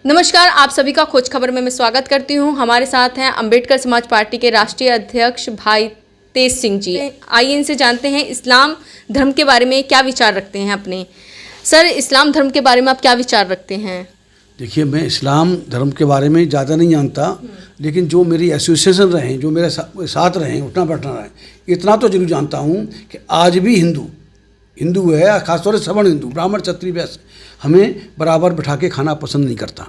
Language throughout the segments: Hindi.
नमस्कार, आप सभी का खोज खबर में मैं स्वागत करती हूं। हमारे साथ हैं अंबेडकर समाज पार्टी के राष्ट्रीय अध्यक्ष भाई तेज सिंह जी। आइए इनसे जानते हैं इस्लाम धर्म के बारे में क्या विचार रखते हैं अपने। सर, इस्लाम धर्म के बारे में आप क्या विचार रखते हैं? देखिए, मैं इस्लाम धर्म के बारे में ज़्यादा नहीं जानता, लेकिन जो मेरी एसोसिएशन रहे, जो मेरे साथ रहे, उठना बैठना रहे, इतना तो जरूर जानता हूँ कि आज भी हिंदू है, खासतौर से सवर्ण हिंदू, ब्राह्मण क्षत्रिय वैश्य हमें बराबर बिठा के खाना पसंद नहीं करता।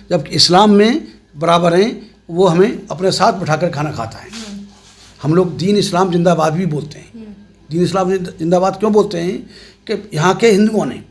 जबकि इस्लाम में बराबर हैं, वो हमें अपने साथ बिठाकर खाना खाता है। हम लोग दीन इस्लाम जिंदाबाद भी बोलते हैं। दीन इस्लाम जिंदाबाद क्यों बोलते हैं कि यहाँ के हिंदुओं ने,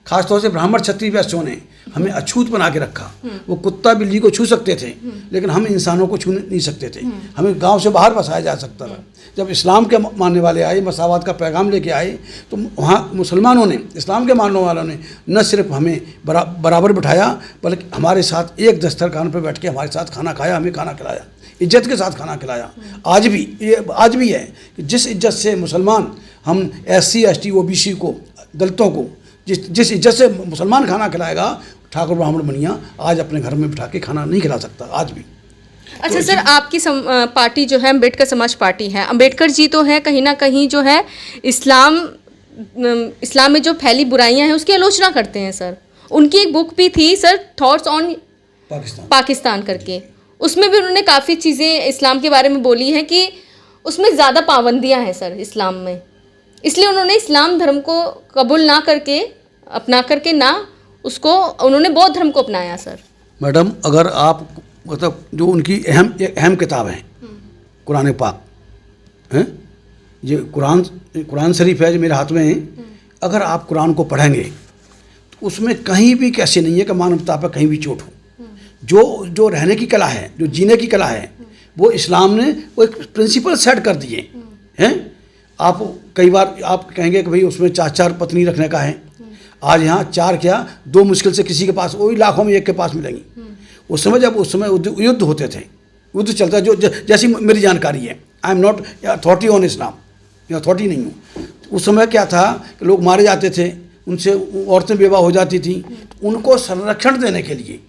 खासतौर से ब्राह्मण क्षत्रिय वैश्यों ने हमें अछूत बना के रखा। वो कुत्ता बिल्ली को छू सकते थे, लेकिन हम इंसानों को छू नहीं सकते थे। हमें गांव से बाहर बसाया जा सकता था। जब इस्लाम के मानने वाले आए, मसावत का पैगाम लेके आए, तो वहाँ मुसलमानों ने, इस्लाम के मानने वालों ने न सिर्फ हमें बराबर बिठाया, बल्कि हमारे साथ एक दस्तरखान पर बैठ के हमारे साथ खाना खाया, हमें खाना खिलाया, इज्जत के साथ खाना खिलाया। आज भी है कि जिस इज्जत से मुसलमान, हम SC ST OBC को, दलितों को जिस इज्जत से मुसलमान खाना खिलाएगा, ठाकुर ब्राह्मण बनिया आज अपने घर में बिठा के खाना नहीं खिला सकता आज भी। अच्छा सर, आपकी पार्टी जो है अंबेडकर समाज पार्टी है। अंबेडकर जी तो है कहीं ना कहीं जो है इस्लाम में जो फैली बुराइयां हैं उसकी आलोचना करते हैं सर। उनकी एक बुक भी थी सर, थॉट्स ऑन पाकिस्तान करके। उसमें भी उन्होंने काफ़ी चीज़ें इस्लाम के बारे में बोली हैं कि उसमें ज़्यादा पाबंदियाँ हैं सर इस्लाम में। इसलिए उन्होंने इस्लाम धर्म को कबूल ना करके, अपना करके ना उसको, उन्होंने बौद्ध धर्म को अपनाया सर। मैडम, अगर आप मतलब जो उनकी अहम किताब है कुरान पाक हैं, ये कुरान शरीफ है जो मेरे हाथ में है। अगर आप कुरान को पढ़ेंगे तो उसमें कहीं भी कैसे नहीं है कि मानवता पर कहीं भी चोट हो। जो रहने की कला है, जो जीने की कला है, वो इस्लाम ने वो एक प्रिंसिपल सेट कर दिए हैं। आप कई बार आप कहेंगे कि भाई उसमें 4 पत्नी रखने का है। आज यहाँ 4 क्या 2 मुश्किल से किसी के पास, वही लाखों में एक के पास मिलेंगी। उस समय युद्ध होते थे, युद्ध चलता है, जो जैसी मेरी जानकारी है। I am not authority on Islam, मैं अथॉरिटी नहीं हूँ। उस समय क्या था कि लोग मारे जाते थे, उनसे औरतें बेवा हो जाती थी। उनको संरक्षण देने के लिए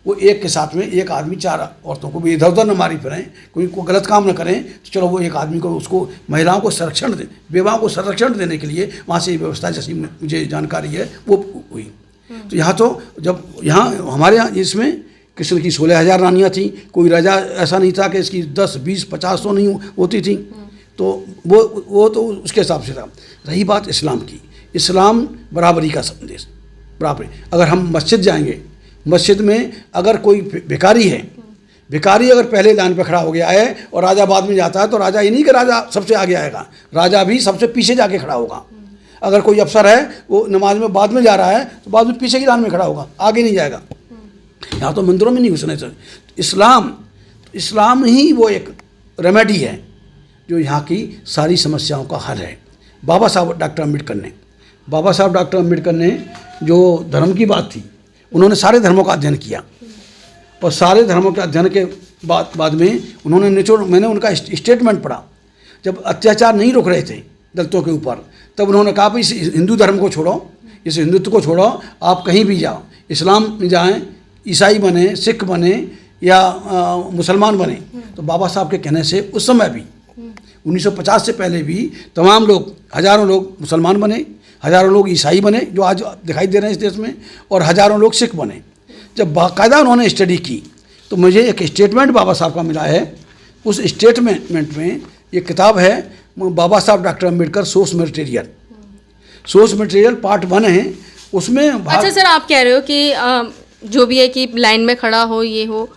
वो एक के साथ में एक आदमी 4 औरतों को भी इधर उधर न मारी फिरें, कोई गलत काम न करें, तो चलो वो एक आदमी को, उसको महिलाओं को संरक्षण दे, बेवाओं को संरक्षण देने के लिए वहाँ से व्यवस्था, जैसी मुझे जानकारी है, वो हुई। तो यहाँ तो जब यहाँ हमारे यहाँ इसमें कृष्ण की 16,000 रानियाँ थीं। कोई राजा ऐसा नहीं था कि इसकी 10, 20, 50 तो नहीं होती थी। तो वो तो उसके हिसाब से था। रही बात इस्लाम की, इस्लाम बराबरी का संदेश, बराबरी। अगर हम मस्जिद जाएंगे, मस्जिद में अगर कोई भिखारी है, भिखारी अगर पहले लाइन पर खड़ा हो गया है और राजा बाद में जाता है, तो राजा ये नहीं कि राजा सबसे आगे आएगा, राजा भी सबसे पीछे जाके खड़ा होगा। अगर कोई अफसर है वो नमाज में बाद में जा रहा है, तो बाद में पीछे की लाइन में खड़ा होगा, आगे नहीं जाएगा। यहाँ तो मंदिरों में नहीं घुसने चाहिए। इस्लाम ही वो एक रेमेडी है जो यहाँ की सारी समस्याओं का हल है। बाबा साहब डॉक्टर अम्बेडकर ने जो धर्म की बात थी, उन्होंने सारे धर्मों का अध्ययन किया, और सारे धर्मों के अध्ययन के बाद में उन्होंने मैंने उनका स्टेटमेंट पढ़ा। जब अत्याचार नहीं रोक रहे थे दलितों के ऊपर, तब उन्होंने कहा भाई इस हिंदू धर्म को छोड़ो, इस हिंदुत्व को छोड़ो, आप कहीं भी जाओ, इस्लाम में जाएं, ईसाई बने, सिख बने या मुसलमान बने। तो बाबा साहब के कहने से उस समय भी 1950 से पहले भी तमाम लोग, हज़ारों लोग मुसलमान बने, हज़ारों लोग ईसाई बने जो आज दिखाई दे रहे हैं इस देश में, और हज़ारों लोग सिख बने। जब बाकायदा उन्होंने स्टडी की तो मुझे एक स्टेटमेंट बाबा साहब का मिला है। उस स्टेटमेंट में ये किताब है, बाबा साहब doctor Ambedkar source material part 1 है उसमें। अच्छा सर, आप कह रहे हो कि जो भी है कि लाइन में खड़ा हो, ये हो,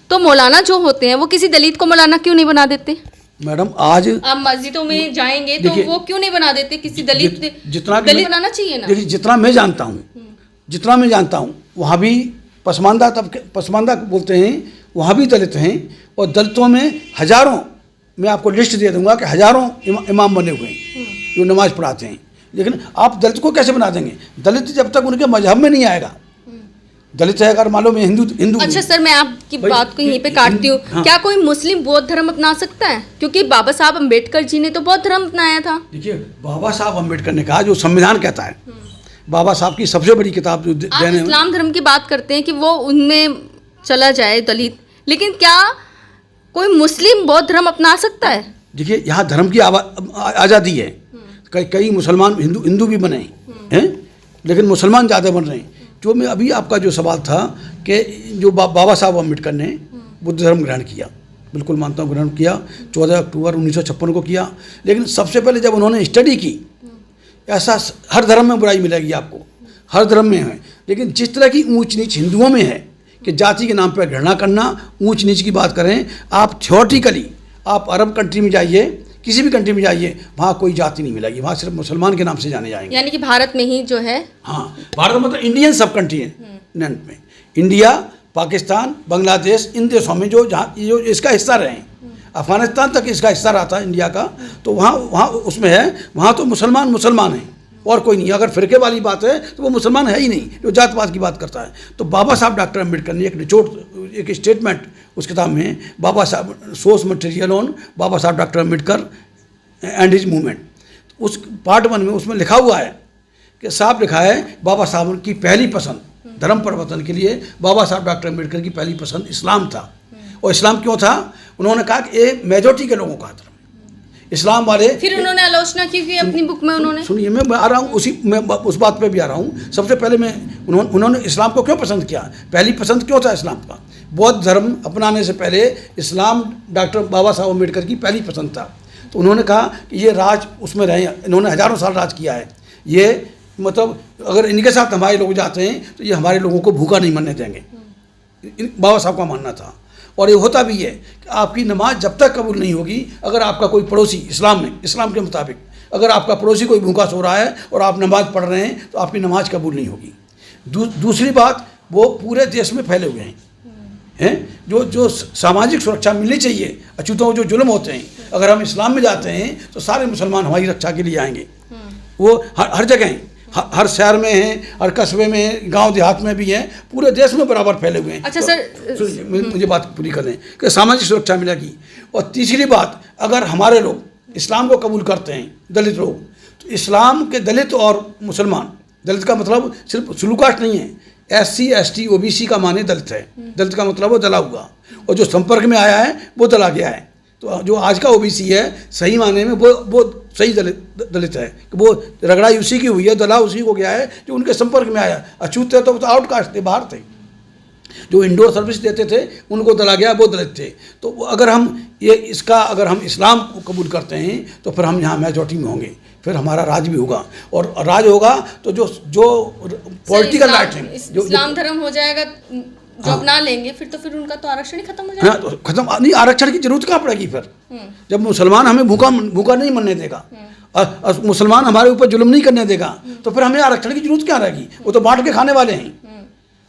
तो मौलाना जो होते हैं वो किसी दलित को मौलाना क्यों नहीं बना देते? मैडम, आज आप मस्जिदों में जाएंगे तो वो क्यों नहीं बना देते किसी दलित? जितना दलित बनाना चाहिए ना। देखिए, जितना मैं जानता हूँ वहाँ भी पसमानदा बोलते हैं, वहाँ भी दलित हैं। और दलितों में हज़ारों, मैं आपको लिस्ट दे दूंगा कि हज़ारों इमाम बने हुए हैं जो नमाज पढ़ाते हैं। लेकिन आप दलित को कैसे बना देंगे? दलित जब तक उनके मजहब में नहीं आएगा, दलित है, अगर मालूम है हिंदू। अच्छा सर, मैं आपकी बात को यहीं पे काटती हूँ। हाँ। क्या कोई मुस्लिम बौद्ध धर्म अपना सकता है? क्योंकि बाबा साहब अम्बेडकर जी ने तो बौद्ध धर्म अपनाया था। देखिए, बाबा साहब अम्बेडकर ने कहा, जो संविधान कहता है, बाबा साहब की सबसे बड़ी किताब जो आप देने इस्लाम धर्म की बात करते हैं कि वो उनमें चला जाए दलित, लेकिन क्या कोई मुस्लिम बौद्ध धर्म अपना सकता है? देखिए यहाँ धर्म की आज़ादी है। कई मुसलमान हिंदू भी बने हैं, लेकिन मुसलमान ज़्यादा बन रहे हैं। जो मैं अभी आपका जो सवाल था कि जो बाबा साहब अम्बेडकर ने बुद्ध धर्म ग्रहण किया, बिल्कुल मानता हूँ ग्रहण किया, 14 अक्टूबर 1956 को किया। लेकिन सबसे पहले जब उन्होंने स्टडी की, ऐसा हर धर्म में बुराई मिलेगी आपको, हर धर्म में है, लेकिन जिस तरह की ऊंच नीच हिंदुओं में है कि जाति के नाम पर घृणा करना, ऊंच नीच की बात करें, आप थियोरटिकली आप अरब कंट्री में जाइए, किसी भी कंट्री में जाइए, वहाँ कोई जाति नहीं मिलेगी, वहाँ सिर्फ मुसलमान के नाम से जाने जाएंगे। यानी कि भारत में ही जो है, हाँ, भारत मतलब इंडियन सब कंट्री है में, इंडिया, पाकिस्तान, बांग्लादेश, इन देशों में जो इसका हिस्सा रहे, अफगानिस्तान तक इसका हिस्सा रहा था इंडिया का, तो वहाँ उसमें है, वहाँ तो मुसलमान हैं और कोई नहीं। अगर फिरके वाली बात है तो वो मुसलमान है ही नहीं, जो जातपात की बात करता है। तो बाबा साहब डॉक्टर अम्बेडकर ने एक स्टेटमेंट उस किताब में, बाबा साहब सोर्स मटेरियल ऑन बाबा साहब doctor Ambedkar and his movement, उस पार्ट 1 में उसमें लिखा हुआ है कि साहब लिखा है बाबा साहब की पहली पसंद धर्म परिवर्तन के लिए, बाबा साहब डॉक्टर अम्बेडकर की पहली पसंद इस्लाम था। और इस्लाम क्यों था? उन्होंने कहा कि ये मेजॉरिटी के लोगों का धर्म, इस्लाम वाले। फिर उन्होंने आलोचना की कि अपनी बुक में उन्होंने, सुनिए मैं आ रहा हूँ मैं उस बात पे भी आ रहा हूँ। सबसे पहले उन्होंने इस्लाम को क्यों पसंद किया, पहली पसंद क्यों था इस्लाम का? बौद्ध धर्म अपनाने से पहले इस्लाम डॉक्टर बाबा साहब अम्बेडकर की पहली पसंद था। तो उन्होंने कहा कि ये राज उसमें रहे, इन्होंने हज़ारों साल राज किया है, ये मतलब अगर इनके साथ हमारे लोग जाते हैं तो ये हमारे लोगों को भूखा नहीं मरने देंगे, बाबा साहब का मानना था। और ये होता भी है कि आपकी नमाज जब तक कबूल नहीं होगी, अगर आपका कोई पड़ोसी इस्लाम के मुताबिक अगर आपका पड़ोसी कोई भूखा सो रहा है और आप नमाज पढ़ रहे हैं तो आपकी नमाज कबूल नहीं होगी। दूसरी बात, वो पूरे देश में फैले हुए हैं जो सामाजिक सुरक्षा मिलनी चाहिए, अछूतों जो जुल्म होते हैं, अगर हम इस्लाम में जाते हैं तो सारे मुसलमान हमारी रक्षा के लिए आएंगे। वो हर जगह हैं, हर शहर में हैं, हर कस्बे में हैं, गांव देहात में भी हैं, पूरे देश में बराबर फैले हुए हैं। अच्छा सर, मुझे बात पूरी कर दें कि सामाजिक सुरक्षा मिलेगी। और तीसरी बात, अगर हमारे लोग इस्लाम को कबूल करते हैं, दलित लोग, तो इस्लाम के दलित और मुसलमान, दलित का मतलब सिर्फ सुलूकाट नहीं है, SC ST OBC का माने दलित है, दलित का मतलब वो दला हुआ, और जो संपर्क में आया है वो दला गया है। तो जो आज का OBC है सही माने में वो सही दलित है, कि वो रगड़ाई उसी की हुई है, दला उसी को गया है जो उनके संपर्क में आया। अछूत थे तो आउटकास्ट थे, बाहर थे, जो इंडोर सर्विस देते थे उनको दला गया, वो दलित थे। तो अगर हम इस्लाम को कबूल करते हैं तो फिर हम यहाँ मेजॉरिटी में होंगे, फिर हमारा राज भी होगा, और राज होगा तो जो पॉलिटिकल राइट हैं, जो इस्लाम धर्म हो जाएगा, जो अपना लेंगे फिर उनका तो आरक्षण ही खत्म हो जाएगा। हाँ, तो खत्म नहीं, आरक्षण की जरूरत कहाँ पड़ेगी फिर, जब मुसलमान हमें भूखा नहीं मरने देगा, मुसलमान हमारे ऊपर जुल्म नहीं करने देगा, तो फिर हमें आरक्षण की जरूरत क्या रहेगी? वो तो बांट के खाने वाले हैं,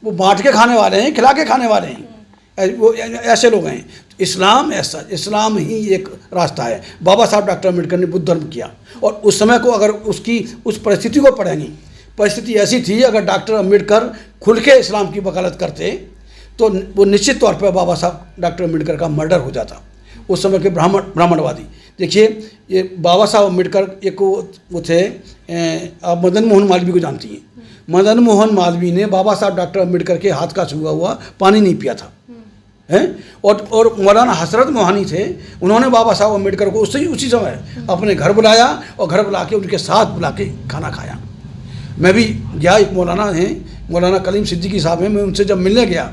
वो बांट के खाने वाले हैं, खिला के खाने वाले हैं, वो ऐसे लोग हैं। इस्लाम ऐसा, इस्लाम ही एक रास्ता है। बाबा साहब डॉक्टर अम्बेडकर ने बुद्ध धर्म किया, और उस समय को अगर उस परिस्थिति को पढ़ेंगे, परिस्थिति ऐसी थी, अगर डॉक्टर अम्बेडकर खुल के इस्लाम की वकालत करते तो वो निश्चित तौर पर बाबा साहब डॉक्टर अम्बेडकर का मर्डर हो जाता। उस समय के ब्राह्मणवादी, देखिए ये बाबा साहब अम्बेडकर एक वो थे, आप मदन मोहन मालवीय को जानती हैं, मदन मोहन मालवीय ने बाबा साहब डॉक्टर अम्बेडकर के हाथ का छुआ हुआ पानी नहीं पिया था, हैं? और मौलाना हसरत मोहानी थे, उन्होंने बाबा साहब अम्बेडकर को उसी समय अपने घर बुलाया, और घर बुला के उनके साथ बुला के खाना खाया। मैं भी गया, एक मौलाना हैं, मौलाना कलीम सिद्दीकी साहब हैं, मैं उनसे जब मिलने गया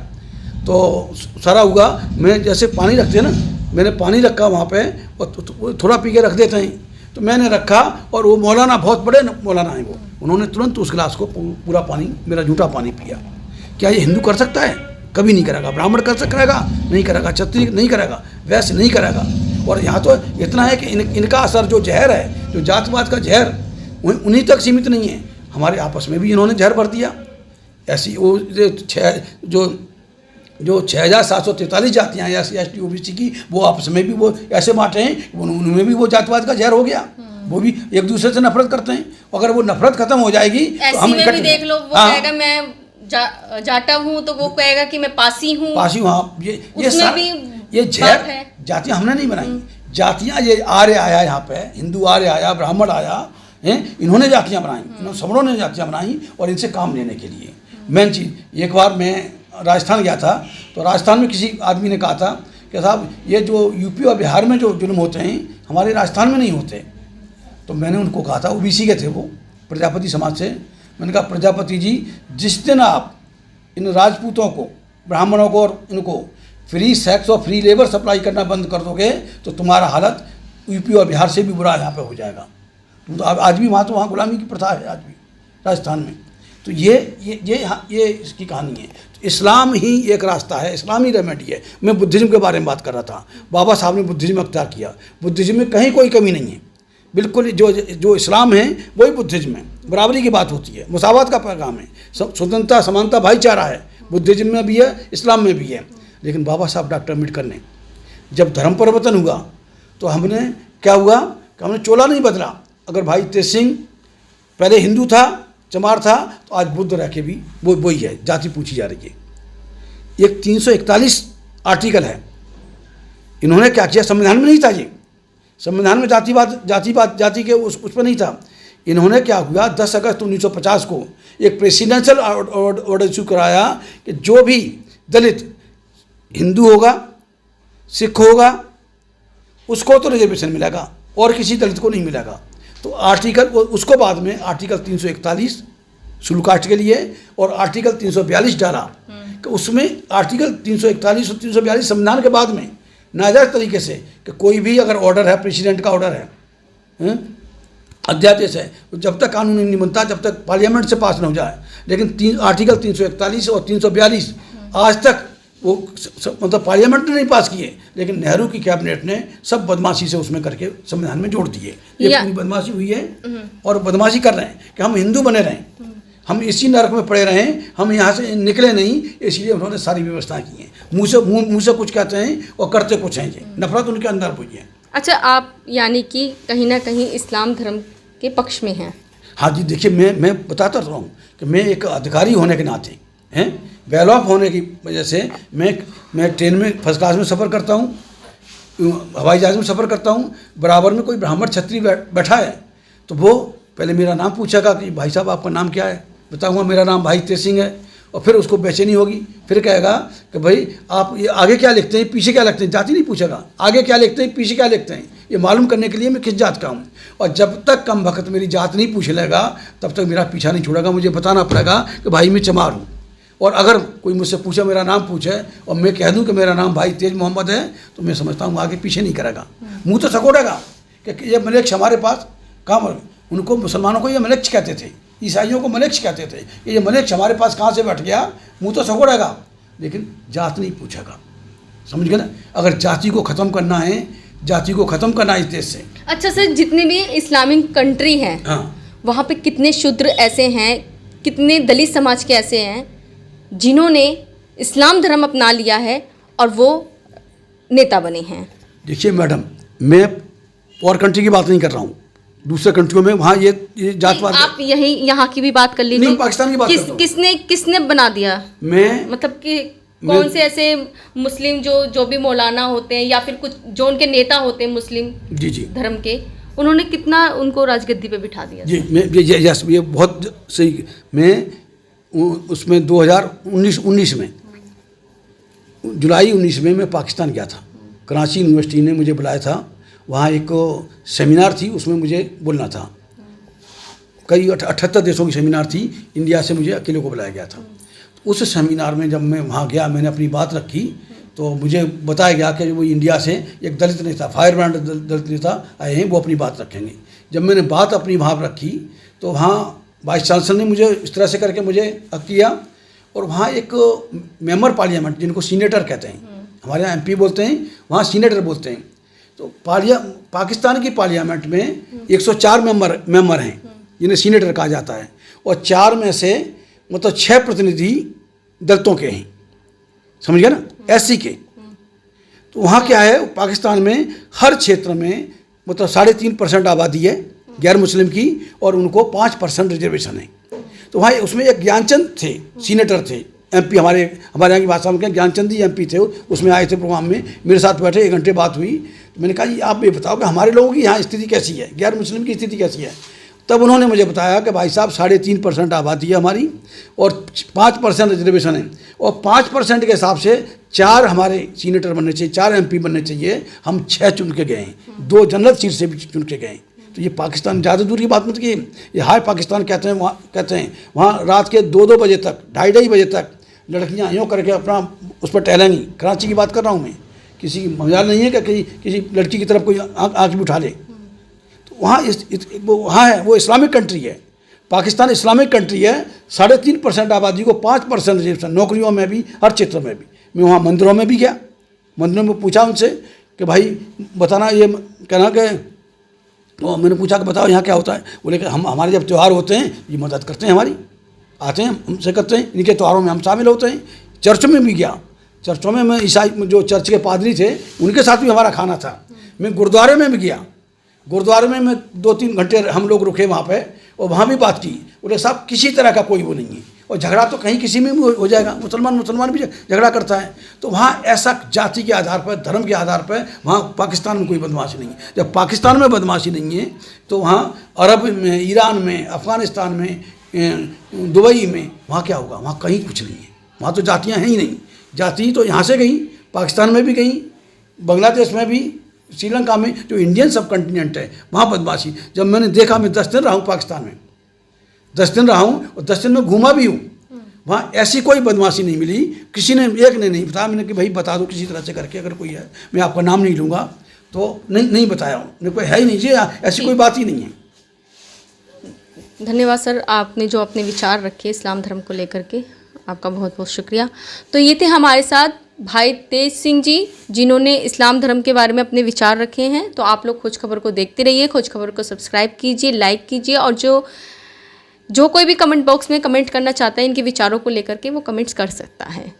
तो सारा हुआ, मैं जैसे पानी रखते हैं ना, मैंने पानी रखा वहाँ पे, और थोड़ा पी के रख देते हैं, तो मैंने रखा, और वो मौलाना बहुत बड़े मौलाना हैं, वो उन्होंने तुरंत उस गिलास को पूरा पानी, मेरा झूठा पानी पिया। क्या ये हिंदू कर सकता है? कभी नहीं करेगा। ब्राह्मण कर करेगा? नहीं करेगा। क्षत्रिय नहीं करेगा, वैश्य नहीं करेगा। और यहाँ तो इतना है कि इनका असर जो जहर है, जो जातवाद का जहर, उन्हीं तक सीमित नहीं है, हमारे आपस में भी इन्होंने जहर भर दिया। ऐसी वो जो 6743 जातियाँ हैं SC ST OBC की, वो आपस में भी वो ऐसे बांटे हैं, उनमें भी वो जातवाद का जहर हो गया, वो भी एक दूसरे से नफरत करते हैं। अगर वो नफरत खत्म हो जाएगी तो हम भी देख लो, वो कहेगा मैं जाटा हूँ, तो वो कहेगा कि मैं पासी हूँ। हाँ, ये जहर जातियाँ हमने नहीं बनाई, जातियाँ ये आर्य आया, यहाँ पे हिंदू आर्य आया, ब्राह्मण आया, हैं, इन्होंने जातियाँ बनाई, इन्होंने सवर्णों ने जातियाँ बनाई और इनसे काम लेने के लिए। मेन चीज़, एक बार मैं राजस्थान गया था, तो राजस्थान में किसी आदमी ने कहा था कि साहब ये जो यूपी और बिहार में जो जुल्म होते हैं हमारे राजस्थान में नहीं होते। तो मैंने उनको कहा था, ओबीसी के थे वो, प्रजापति समाज से, मैंने कहा प्रजापति जी, जिस दिन आप इन राजपूतों को, ब्राह्मणों को और इनको फ्री सेक्स और फ्री लेबर सप्लाई करना बंद कर दोगे तो तुम्हारा हालत यूपी और बिहार से भी बुरा यहाँ पे हो जाएगा। तो आज भी वहाँ गुलामी की प्रथा है, आज भी राजस्थान में। तो ये इसकी कहानी है। तो इस्लाम ही एक रास्ता है, इस्लाम ही रेमेडी है। मैं बुद्धिज़्म के बारे में बात कर रहा था, बाबा साहब ने बुद्धिज़्म अख्तियार किया, बुद्धिज़्म में कहीं कोई कमी नहीं है, बिल्कुल जो इस्लाम है वही बुद्धिज़्म है। बराबरी की बात होती है, मुसावात का पैगाम है, स्वतंत्रता, समानता, भाईचारा है, बुद्धिज़्म में भी है, इस्लाम में भी है। लेकिन बाबा साहब डॉक्टर अम्बेडकर ने जब धर्म परिवर्तन हुआ तो हमने क्या हुआ कि हमने चोला नहीं बदला। अगर भाई तेज सिंह पहले हिंदू था, चमार था, तो आज बुद्ध रह के भी वही है, जाति पूछी जा रही है। एक 341 आर्टिकल है, इन्होंने क्या किया, संविधान में नहीं था ये, संविधान में जाति के उस पर नहीं था। इन्होंने क्या हुआ, 10 अगस्त 1950 को एक प्रेसिडेंशियल ऑर्डर इशू कराया कि जो भी दलित हिंदू होगा, सिख होगा, उसको तो रिजर्वेशन मिलेगा और किसी दलित को नहीं मिलेगा। तो आर्टिकल, उसको बाद में आर्टिकल 341 शेड्यूल कास्ट के लिए और आर्टिकल 342 डाला कि उसमें आर्टिकल 341 और 342 संविधान के बाद में नाजायज तरीके से कि कोई भी अगर ऑर्डर है, प्रेसिडेंट का ऑर्डर है, अध्यादेश है, तो जब तक कानून नहीं बनता, जब तक पार्लियामेंट से पास न हो जाए। लेकिन आर्टिकल 341 और 342 आज तक वो मतलब पार्लियामेंट ने नहीं पास किए, लेकिन नेहरू की कैबिनेट ने सब बदमाशी से उसमें करके संविधान में जोड़ दिए। ये पूरी बदमाशी हुई है और बदमाशी कर रहे हैं कि हम हिंदू बने रहें, हम इसी नरक में पड़े रहें, हम यहाँ से निकले नहीं, इसलिए उन्होंने सारी व्यवस्था की है। मुँह से कुछ कहते हैं और करते कुछ हैं, ये नफरत उनके अंदर हुई है। अच्छा, आप यानी कि कहीं ना कहीं इस्लाम धर्म के पक्ष में हैं? हाँ जी, देखिए मैं बताता रहा हूँ कि मैं एक अधिकारी होने के नाते हैं, वेल ऑफ होने की वजह से मैं ट्रेन में फर्स्ट क्लास में सफ़र करता हूँ, हवाई जहाज़ में सफ़र करता हूँ, बराबर में कोई ब्राह्मण क्षत्रिय बैठा है तो वो पहले मेरा नाम पूछेगा कि भाई साहब आपका नाम क्या है, बताऊँगा मेरा नाम भाई तेज सिंह है, और फिर उसको बेचैनी होगी, फिर कहेगा कि भाई आप ये आगे क्या लिखते हैं, पीछे क्या लिखते हैं, जाति नहीं पूछेगा, आगे क्या लिखते हैं, पीछे क्या लिखते हैं, ये मालूम करने के लिए मैं किस जात का हूँ। और जब तक कम वक्त मेरी जात नहीं पूछ लेगा तब तक मेरा पीछा नहीं छोड़ेगा, मुझे बताना पड़ेगा कि भाई मैं चमार हूँ। और अगर कोई मुझसे पूछे, मेरा नाम पूछे और मैं कह दूं कि मेरा नाम भाई तेज मोहम्मद है, तो मैं समझता हूँ आगे पीछे नहीं करेगा, मुंह तो सकोड़ेगा कि ये मलेक्ष हमारे पास कहाँ। उनको, मुसलमानों को ये मलेक्ष कहते थे, ईसाइयों को मलेक्ष कहते थे, ये मलेक्ष हमारे पास कहाँ से बैठ गया, मुंह तो सकोड़ेगा लेकिन जात नहीं पूछेगा। समझ गए ना? अगर जाति को ख़त्म करना है, जाति को ख़त्म करना है इस देश से। अच्छा सर, जितने भी इस्लामिक कंट्री हैं, हाँ, वहाँ पे कितने शूद्र ऐसे हैं, कितने दलित समाज के ऐसे हैं जिन्होंने इस्लाम धर्म अपना लिया है और वो नेता बने हैं? देखिए मैडम, मैं और कंट्री की बात नहीं कर रहा हूँ, दूसरे कंट्रियों में वहाँ ये जातवाद। आप यही यहाँ की भी बात कर लीजिए। नहीं, पाकिस्तान की बात कर रहा हूँ। किसने बना दिया? मैं मतलब कि कौन से ऐसे मुस्लिम जो भी मौलाना होते हैं या फिर कुछ जो उनके नेता होते हैं मुस्लिम जी धर्म के, उन्होंने कितना उनको राजगद्दी पे बिठा दिया? जी, ये बहुत सही। मैं उसमें 2019 में, जुलाई 19 में मैं पाकिस्तान गया था, कराची यूनिवर्सिटी ने मुझे बुलाया था, वहाँ एक सेमिनार थी, उसमें मुझे बोलना था। कई 78 देशों की सेमिनार थी, इंडिया से मुझे अकेले को बुलाया गया था। उस सेमिनार में जब मैं वहाँ गया, मैंने अपनी बात रखी तो मुझे बताया गया कि वो इंडिया से एक दलित नेता, फायर ब्रांड दलित नेता आए हैं, वो अपनी बात रखेंगे। जब मैंने बात अपनी वहाँ रखी तो वहाँ वाइस चांसलर ने मुझे इस तरह से करके मुझे किया, और वहाँ एक मेंबर पार्लियामेंट, जिनको सीनेटर कहते हैं, हमारे यहाँ MP बोलते हैं, वहाँ सीनेटर बोलते हैं। तो पाकिस्तान की पार्लियामेंट में 104 मेंबर हैं जिन्हें सीनेटर कहा जाता है, और 4 में से मतलब 6 प्रतिनिधि दलितों के हैं, समझ गए ना, SC के। तो वहाँ क्या है, पाकिस्तान में हर क्षेत्र में मतलब 3.5% आबादी है गैर मुस्लिम की, और उनको 5% रिजर्वेशन है। तो वहाँ उसमें एक ज्ञानचंद थे, सीनेटर थे, MP हमारे यहाँ की भाषा में क्या, ज्ञानचंद जी MP थे, उसमें आए थे प्रोग्राम में, मेरे साथ बैठे, 1 घंटे बात हुई। तो मैंने कहा जी आप ये बताओ कि हमारे लोगों की यहाँ स्थिति कैसी है, गैर मुस्लिम की स्थिति कैसी है। तब उन्होंने मुझे बताया कि भाई साहब 3.5% आबादी है हमारी और 5% रिजर्वेशन है, और 5% के हिसाब से 4 हमारे सीनेटर बनने चाहिए, 4 MP बनने चाहिए। हम 6 चुन के गए हैं, 2 जनरल सीट से भी चुन के गए हैं। तो ये पाकिस्तान ज़्यादा दूर की बात मत की, ये हाई पाकिस्तान कहते हैं। वहाँ रात के 2-2 बजे तक, 2:30 बजे तक लड़कियाँ यूँ करके अपना उस पर टहलेंगी। कराची की बात कर रहा हूँ मैं, किसी की मजाल नहीं है कि किसी लड़की की तरफ कोई आँख भी उठा ले। तो वहाँ वहाँ है, वो इस्लामिक कंट्री है, पाकिस्तान इस्लामिक कंट्री है। 3.5% आबादी को 5% रिजर्वेशन, नौकरियों में भी, हर क्षेत्र में भी। मैं वहाँ मंदिरों में भी गया, मंदिरों में पूछा उनसे कि भाई बताना, ये कहना कि तो मैंने पूछा कि बताओ यहाँ क्या होता है। बोले कि हमारे जब त्यौहार होते हैं ये मदद करते हैं हमारी, आते हैं हमसे करते हैं, इनके त्योहारों में हम शामिल होते हैं। चर्च में भी गया, चर्चों में मैं ईसाई जो चर्च के पादरी थे उनके साथ भी हमारा खाना था। मैं गुरुद्वारे में भी गया, गुरुद्वारे में मैं 2-3 घंटे हम लोग रुके वहाँ पे, और वहाँ भी बात की। बोले साहब किसी तरह का कोई वो नहीं है, और झगड़ा तो कहीं किसी में भी हो जाएगा, मुसलमान भी झगड़ा करता है। तो वहाँ ऐसा जाति के आधार पर, धर्म के आधार पर वहाँ पाकिस्तान में कोई बदमाशी नहीं है। जब पाकिस्तान में बदमाशी नहीं है तो वहाँ अरब में, ईरान में, अफ़गानिस्तान में, दुबई में वहाँ क्या होगा? वहाँ कहीं कुछ नहीं है, वहाँ तो जातियाँ हैं ही नहीं। जाति तो यहाँ से गई, पाकिस्तान में भी गई, बांग्लादेश में भी, श्रीलंका में, जो इंडियन सब कॉन्टिनेंट है वहाँ बदमाशी। जब मैंने देखा, मैं 10 दिन रहा हूँ पाकिस्तान में, 10 दिन रहा हूँ और 10 दिन में घूमा भी हूँ, वहाँ ऐसी कोई बदमाशी नहीं मिली। किसी ने, एक ने नहीं बताया। मैंने कि भाई बता दो किसी तरह से करके, अगर कोई है, मैं आपका नाम नहीं लूँगा, तो नहीं बताया हूँ, कोई है ही नहीं जी, ऐसी कोई बात ही नहीं है। धन्यवाद सर, आपने जो अपने विचार रखे इस्लाम धर्म को लेकर के, आपका बहुत बहुत शुक्रिया। तो ये थे हमारे साथ भाई तेज सिंह जी, जिन्होंने इस्लाम धर्म के बारे में अपने विचार रखे हैं। तो आप लोग खोज खबर को देखते रहिए, खोज खबर को सब्सक्राइब कीजिए, लाइक कीजिए, और जो कोई भी कमेंट बॉक्स में कमेंट करना चाहता है इनके विचारों को लेकर के, वो कमेंट्स कर सकता है।